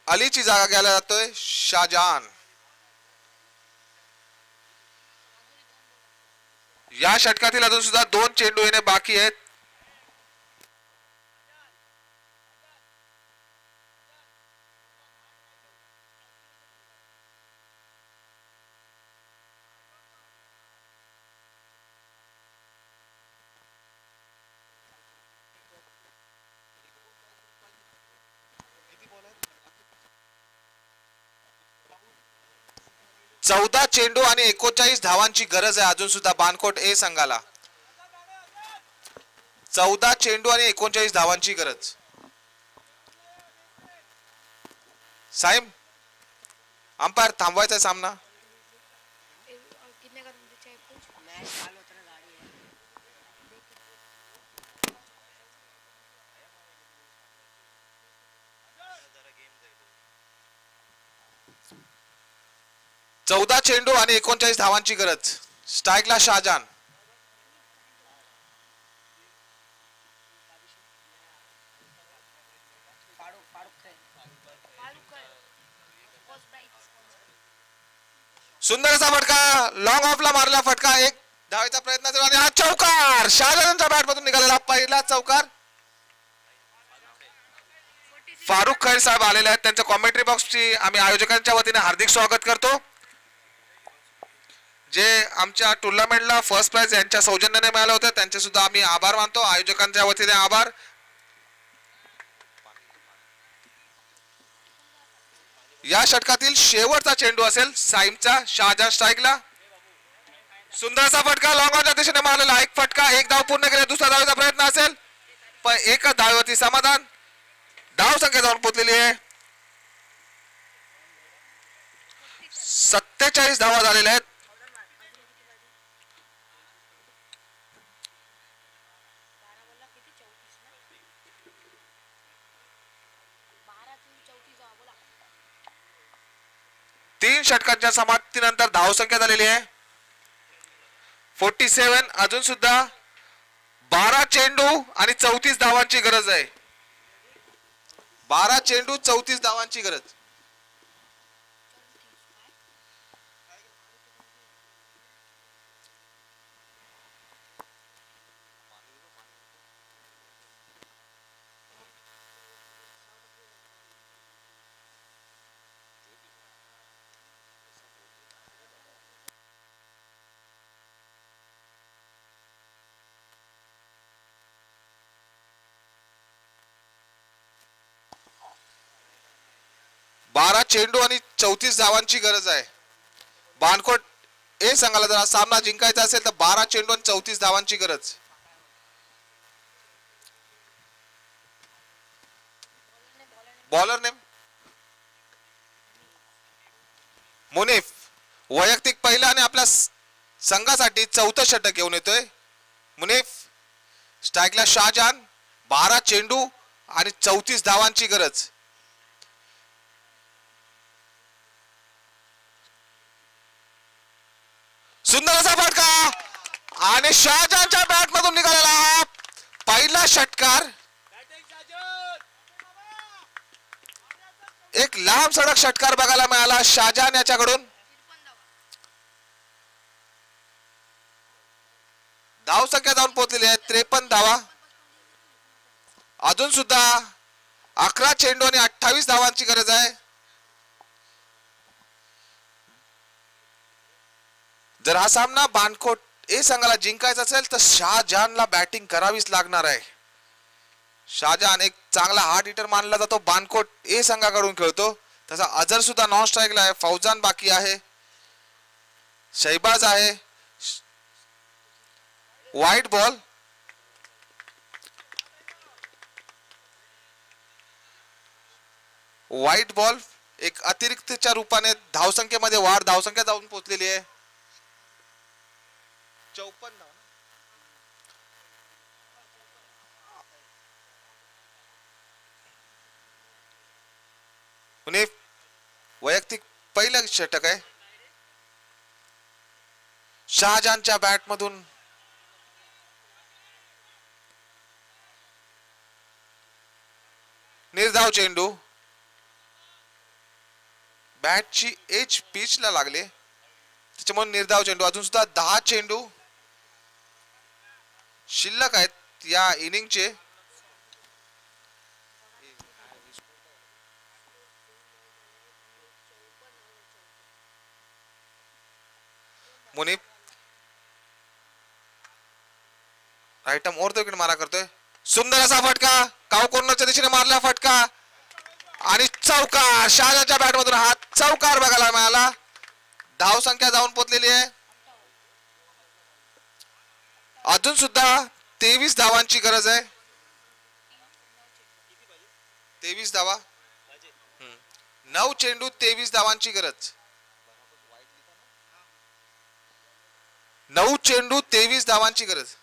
अलीची जागा घ्यायला जातोय शाहजहान. या षटकातील अजून सुद्धा 2 चेंडू येणे बाकी आहेत. चौदा चेंडू आणि 39 धावांची गरज आहे अजून सुद्धा बानकोट ए संघाला. 14 चेंडू आणि 39 धावांची गरज. साहेब अंपायर थांबवायचा सामना. चौदा चेंडू आणि 39 धावांची गरज. स्ट्राईकला शाहजहान. सुंदर असा फटका, लॉंग ऑफला मारला फटका. 1 धावेचा प्रयत्न झाला आणि हा चौकार. शाहजहानच्या बॅट मधून निघालेला पहिला चौकार. फारुख खैर साहेब आलेले आहेत. त्यांच्या कॉमेंट्री बॉक्सची आम्ही आयोजकांच्या वतीने हार्दिक स्वागत करतो. जे आमच्या टुर्नामेंटला फर्स्ट प्राइज यांच्या सौजन्याने मिळालं होतं त्यांचे सुद्धा आम्ही आभार मानतो. आयोजकांच्या वतीने आभार. या षटकातील शेवटचा चेंडू असेल साईमचा शहाजहान स्ट्राईकला. सुंदरसा फटका लॉंग ऑनच्या दिशेने मारलेला. एक फटका, एक धाव पूर्ण केला. दुसरा धावेचा प्रयत्न असेल पण एकच धावेवरती समाधान. धाव संख्या जाऊन पोहोचलेली आहे. 47 धावा झालेल्या आहेत. तीन षटकांच्या समाप्तीनंतर धावसंख्या झालेली आहे 47. अजून सुद्धा 12 चेंडू आणि 34 धावांची गरज आहे. 12 चेंडू 34 धावांची गरज. बारा चेंडू आणि 34 धावांची गरज आहे. बाणकोट ए संघाला जर हा सामना जिंकायचा असेल तर 12 चेंडू आणि 34 धावांची गरज. Bowler name Munif. वैयक्तिक पहिला आणि आपल्या संघासाठी 4थं षटक घेऊन येतोय मुनीफ. स्ट्राईकला शाहजहान. 12 चेंडू आणि 34 धावांची गरज. सुंदर असा फटका आणि शाहजहानच्या बॅट मधून निघालेला हा पहिला षटकार. एक लांब सडक षटकार बघायला मिळाला शाहजहान याच्याकडून. धाव संख्या जाऊन पोहोचलेली आहे 53 धावा. अजून सुद्धा 11 चेंडू आणि 28 धावांची गरज आहे. जर हा सामना बाणकोट ए संघाला जिंकायचा असेल तर शाहजहानला बॅटिंग करावीच लागणार आहे. शाहजहान एक चांगला हार्ड हिटर मानला जातो. बाणकोट ए संघाकडून खेळतो. तसा अजर सुद्धा नॉन स्ट्राईकला आहे. फौजान बाकी आहे. शहबाज आहे. White ball. White ball. एक अतिरिक्तच्या रूपाने धावसंख्येमध्ये वाढ. धावसंख्या जाऊन पोहोचलेली आहे 54. वैयक्तिक पहिलं षटक आहे. शाहजहानच्या बॅट मधून निर्धाव चेंडू. बॅटची एज पिचला लागले त्याच्यामुळे निर्धाव चेंडू. अजून सुद्धा 10 चेंडू शिल्लक आहेत या इनिंगचे. मुनीफ राईट ओर विकेट मारा करतोय. सुंदर असा फटका. काव कॉर्नरच्या दिशेने मारला फटका आणि चौकार. शाहजहानच्या बॅट मधून हा चौकार बघायला मिळाला. धाव संख्या जाऊन पोहोचलेली आहे. अजून सुद्धा 23 धावांची गरज आहे. 23 धावा. 9 चेंडू 23 धावांची गरज. 9 चेंडू 23 धावांची गरज.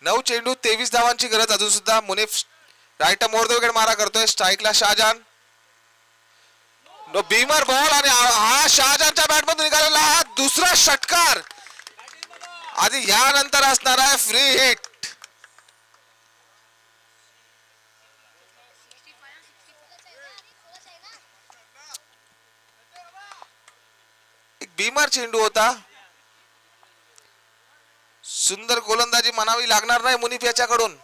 नऊ चेंडू 23 धावांची गरज. अजून सुद्धा मुनीफ राईट मोर विकेट मारा करतोय. स्ट्राईकला शाहजहान. नो बीमर बॉल आणि हा शाहजहानच्या बॅट मधून निघालेला हा दुसरा षटकार. आधी यानंतर असणार आहे फ्री हिट. एक बीमर चेंडू होता. सुंदर गोलंदाजी म्हणावी लागणार नाही मुनीफ याच्याकडून.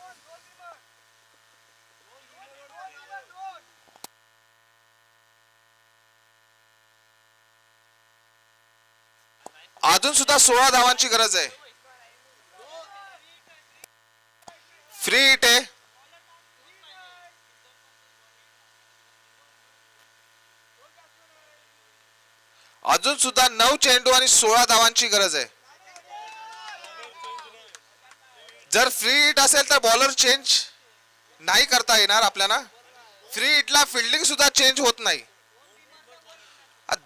अजून सुद्धा 16 धावांची गरज आहे. फ्री हिट आहे. अजून सुद्धा 9 चेंडू आणि 16 धावांची गरज आहे. जर फ्री हिट असेल तर बॉलर चेंज नाही करता येणार आपल्याला. फ्री हिटला फिल्डिंग सुद्धा चेंज होत नाही.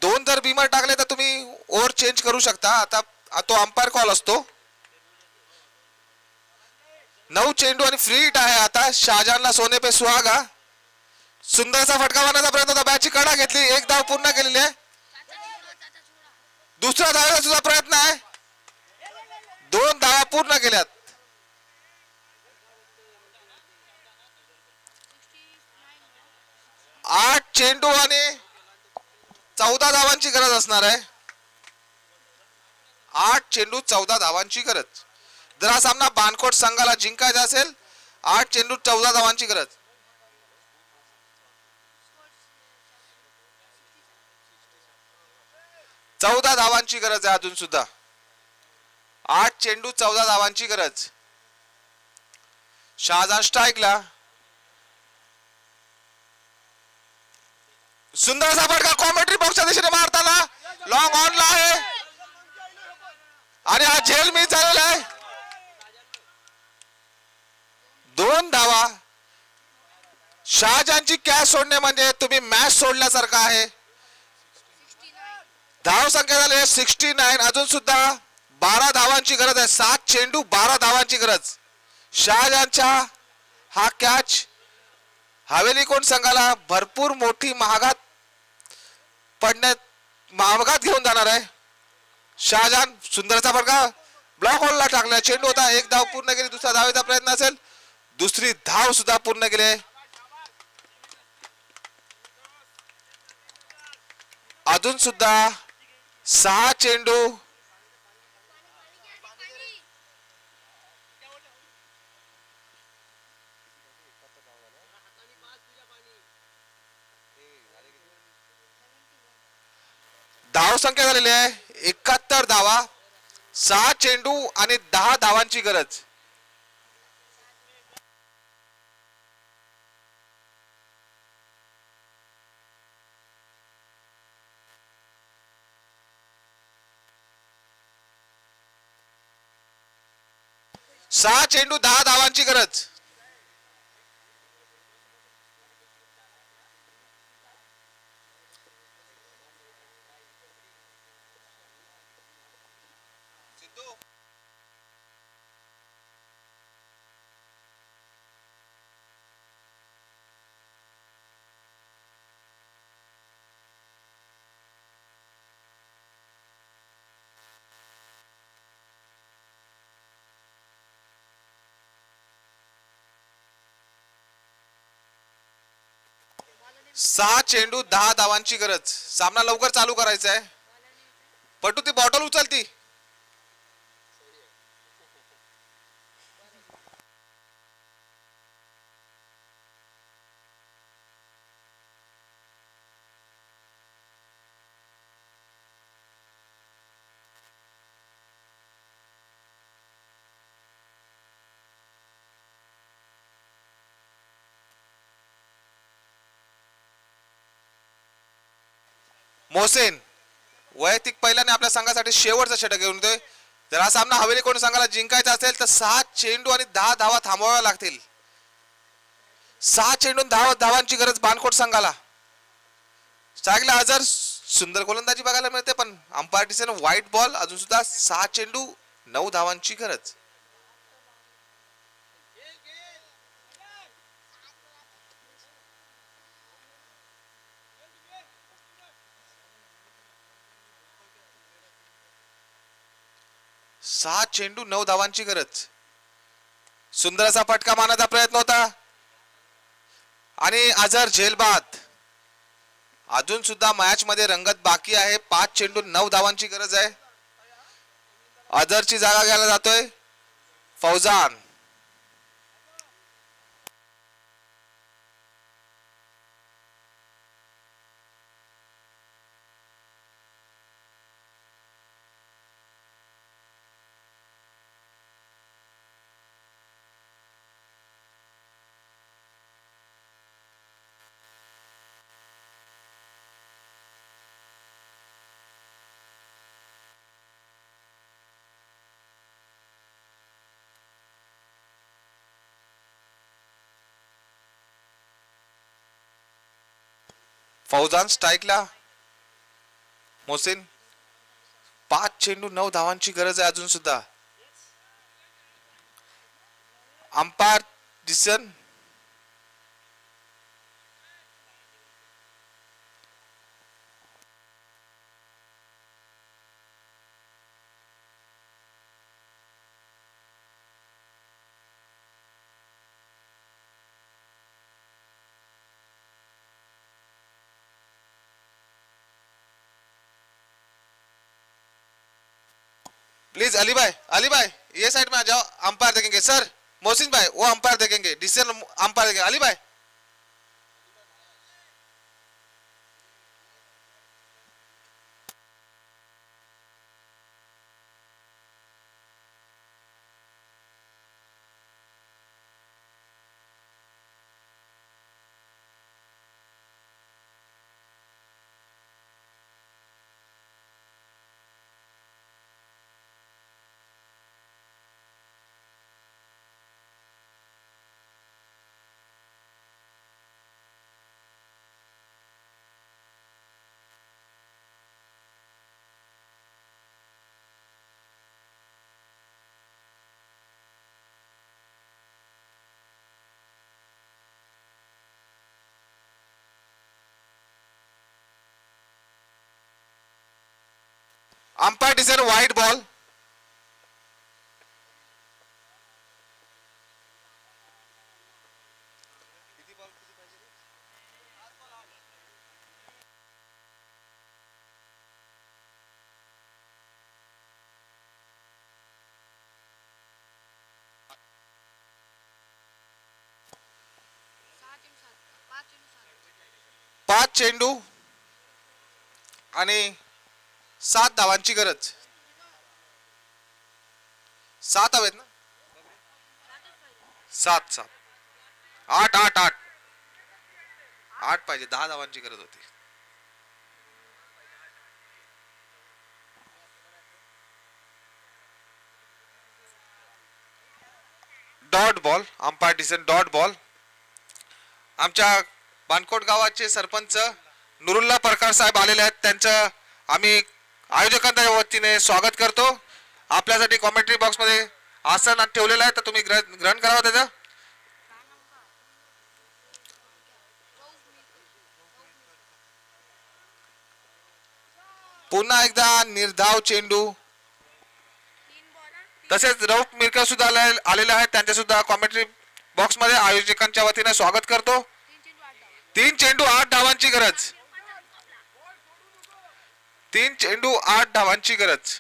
2 जर बीमर टाकले तर तुम्ही ओव्हर चेंज करू शकता. आता तो अंपायर कॉल असतो. 9 चेंडू आणि फ्री हिट आहे. आता शाहजहानला सोने पे सुहागा. सुंदरसा फटका मारण्याचा प्रयत्न होता. बॅटची कडा घेतली. 1 धाव पूर्ण केलेली आहे. दुसऱ्या धावेचा सुद्धा प्रयत्न आहे. 2 धावा पूर्ण केल्यात. 8 चेंडू आणि 14 धावांची गरज असणार आहे. 8 चेंडू 14 धावांची गरज. जर हा सामना बानकोट संघाला जिंकायचा असेल 8 चेंडू 14 धावांची गरज. चौदा धावांची गरज आहे अजून सुद्धा. 8 चेंडू 14 धावांची गरज. शाहजहान स्ट्राईकला. सुंदर असा फटका कॉमेंट्री बॉक्सच्या दिशेने मारताना लॉंग ऑनला आहे आणि हा झेल मिस झालेला आहे. 2 धावा. शाहजहानची कॅच सोडणे म्हणजे तुम्ही मॅच सोडल्यासारखं आहे. धाव संख्या झाली 69. अजून सुद्धा 12 धावांची गरज आहे. 7 चेंडू 12 धावांची गरज. शाहजहानच्या हा कॅच हवेली कोण संघाला भरपूर मोठी महागात घेऊन जाणार आहे. शाहजहान सुंदरचा फटका ब्लॉक होलला टाकला. चेंडू होता. 1 धाव पूर्ण केली. दुसरा धावेचा प्रयत्न असेल. दुसरी धाव सुद्धा पूर्ण केली. अजून सुद्धा 6 चेंडू धाव संख्या झालेली आहे 71 धावा. 6 चेंडू आणि 10 धावांची गरज. सहा चेंडू 10 धावांची गरज. सहा चेंडू 10 धावांची गरज. सामना लवकर चालू करायचा आहे. पटू ती बॉटल उचलती. मोहसेन वैयक्तिक पहिल्याने आपल्या संघासाठी शेवटचा षटक घेऊन येतोय. जर हा सामना हवेली कोण संघाला जिंकायचा असेल तर 6 चेंडू आणि 10 धावा थांबवाव्या लागतील. 6 चेंडू 10 धावांची गरज बानकोट संघाला. चांगला हजर सुंदर गोलंदाजी बघायला मिळते पण अंपायर डिसिजन व्हाईट बॉल. अजून सुद्धा 6 चेंडू 9 धावांची गरज. सहा चेंडू 9 धावांची गरज. सुंदर असा फटका मारण्याचा प्रयत्न होता आणि अझर झेलबाद. अजून सुद्धा मॅच मध्ये रंगत बाकी आहे. 5 चेंडू 9 धावांची गरज आहे. अझरची जागा घ्यायला जातोय फौजान. फौजान स्ट्राईकला. मोहसिन 5 चेंडू 9 धावांची गरज आहे अजून सुद्धा. Umpire decision. प्लीज अली भाई ये साइड में आ जाओ. अंपायर देखेंगे सर. मोहसिन भाई वो अंपायर देखेंगे. डिसीजन अंपायर देखेंगे. अली भाई अंपायर डिसीजन वाइड बॉल. पाच चेंडू आणि 7 धावांची गरज. 7 हवेत ना. 7 8 8 8 8 पाहिजे. 10 धावांची गरज होती. Dot ball. Umpire decision dot ball. आमच्या बानकोट गावाचे सरपंच नुरुल्ला परकार साहेब आलेले आहेत. त्यांचं आम्ही आयोजकांच्या वतीने स्वागत करतो. आपल्यासाठी कॉमेंट्री बॉक्स मध्ये आसन ठेवलेलं आहे तर तुम्ही ग्रहण करावं त्याचं. पुन्हा एकदा निर्धाव चेंडू. तसेच रौफ मिरकर सुद्धा आलेले आहेत. त्यांचे सुद्धा कॉमेंट्री बॉक्स मध्ये आयोजकांच्या वतीने स्वागत करतो. 3 चेंडू 8 धावांची गरज. 3 चेंडू 8 धावांची गरज.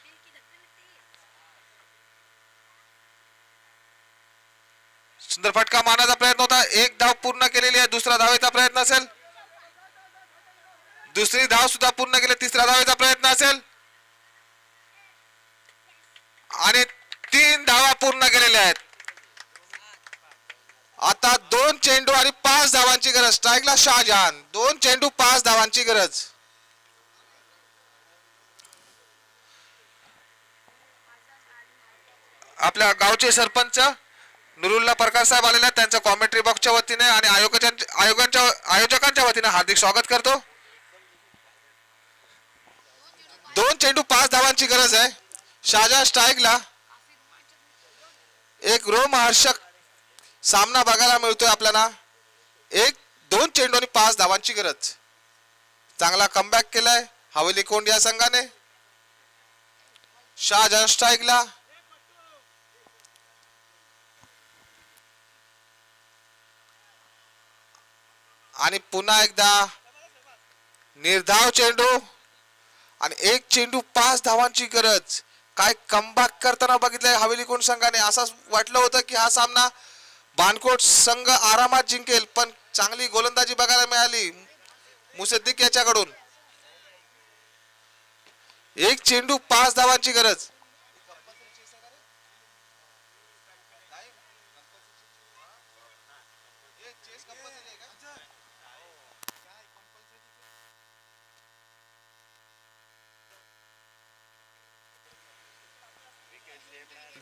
सुंदर फटका मारण्याचा प्रयत्न होता. 1 धाव पूर्ण केलेली आहे. दुसरा धावेचा प्रयत्न असेल. दुसरी धाव सुद्धा पूर्ण केली. तिसरा धावेचा प्रयत्न असेल आणि 3 धावा पूर्ण केलेल्या आहेत. आता 2 चेंडू आणि 5 धावांची गरज. स्ट्राईकला शाहजहान. 2 चेंडू 5 धावांची गरज. आपल्या गावचे सरपंच नुरुल्ला परकार साहेब आलेले. त्यांचं कॉमेंट्री बॉक्सच्या वतीने आणि आयोजकांच्या वतीने हार्दिक स्वागत करतो. 2 चेंडू 5 धावांची गरज आहे. शाहजहान स्ट्राईकला. एक रोमहर्षक सामना बघायला मिळतोय आपल्याला. 2 चेंडू आणि 5 धावांची गरज. चांगला कमबॅक केलाय हवेली कोंड या संघाने. शाहजहान स्ट्राईकला. आणि पुन्हा एकदा निर्धाव चेंडू आणि 1 चेंडू 5 धावांची गरज. काय कमबॅक करताना बघितलंय हवेली कोंड संघाने. असं वाटलं होतं की हा सामना बानकोट संघ आरामात जिंकेल पण चांगली गोलंदाजी बघायला मिळाली मुसद्दीक याच्याकडून. 1 चेंडू 5 धावांची गरज.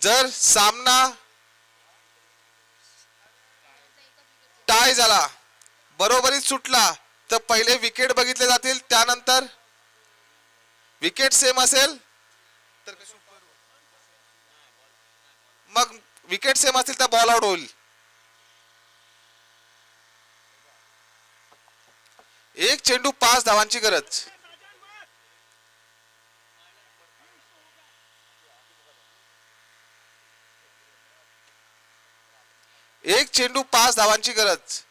जर सामना टाय झाला बरोबरीत सुटला तर पहिले विकेट बघितले जातील, त्यानंतर विकेट सेम असेल तर मग विकेट सेम असतील तर बॉल आउट होईल. एक चेंडू 5 धावांची गरज. एक चेंडू 5 धावांची गरज.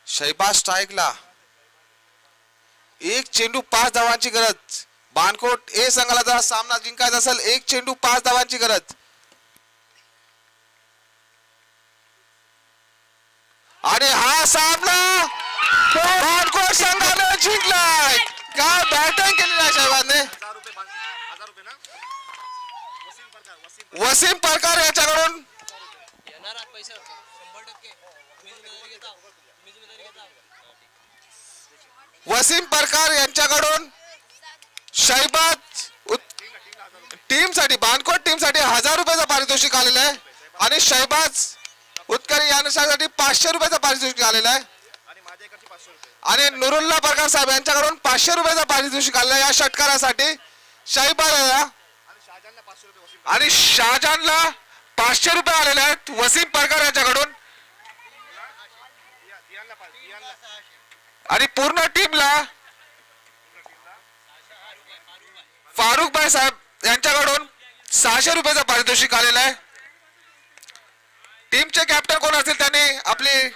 शहबाज स्ट्राईकला. एक चेंडू 5 धावांची गरज. बाणकोट ए संघाला जर सामना जिंकायचा असेल, एक चेंडू 5 धावांची गरज. आणि हा सामना बाणकोट संघाने जिंकलाय. काय बॅटिंग केली आहे शहबाजने. वसीम परकार याच्याकडून वसीम परकार यांच्याकडून शहबाज टीम साठी, बाणकोट टीम साठी 1000 रुपयाचं पारितोषिक आलेलं आहे आणि शहबाज उत्करी यांच्यासाठी 500 रुपयाचं पारितोषिक आलेलं आहे आणि नुरुल्ला परकार साहेब यांच्याकडून 500 रुपयाचं पारितोषिक आलेलं आहे या षटकारासाठी. शहबाज आणि शाहजहानला 500 रुपये आलेले आहेत वसीम परकार यांच्याकडून आणि पूर्ण टीमला फारुख भाई साहेब यांच्याकडून 600 रुपयाचं पारितोषिक आलेलं आहे. टीमचे कॅप्टन कोण असतील त्यांनी आपली